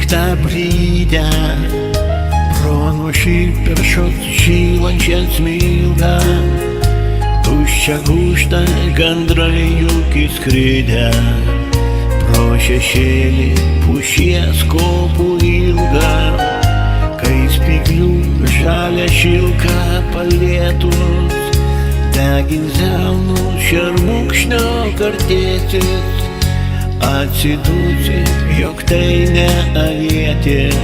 piktą brydę, pronoši peršos žylančią smilgą, tuščią gūžtą gandrai juk įskridę, pro šešėlį pušies kopų ilgą, kai spyglių žalia šilka palietus, degins delnus šermukšnio kartėtis, atsidusi, jog tai ne avietės,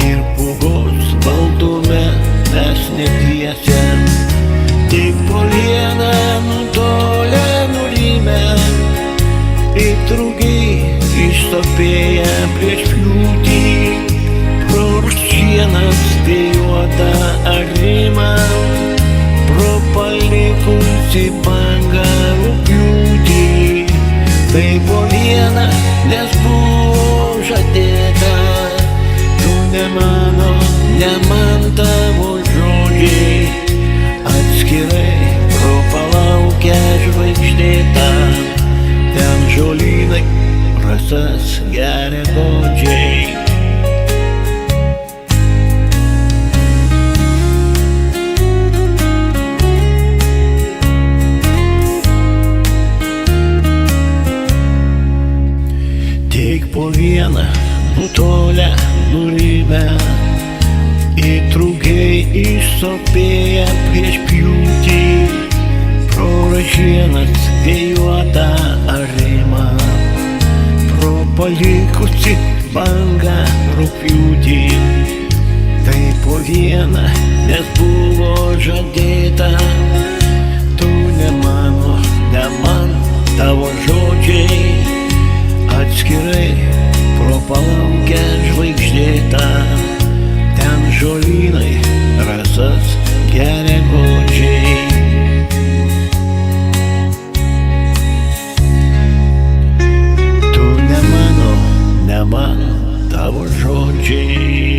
ir pūgos baltume mes netiesiam, tik po vieną nutolę nurimę, it rugiai išsopėję prieš pjūtį, pro rūšienas vėjuotą arimą, pro palikusi bangą rugpjūtį. Tai po vieną, nes buvo žadėta, tu ne mano, ne man tavo žodžiai, atskirai pro palaukę žvaigždėtą, ten žolynai rasas geria godžiai. Tik po vieną nutolę nurimę, it rugiai išsopėję prieš pjūtį, pro ražienas vėjuotą arimą, pro palikusi bangą rugpjūtį. Tai po vieną, nes buvo žadėta, tu ne mano, ne man tavo žodžiai, atskirai pro palaukę žvaigždėtą, ten žolynai rasas geria godžiai. Tu ne mano, ne man tavo žodžiai.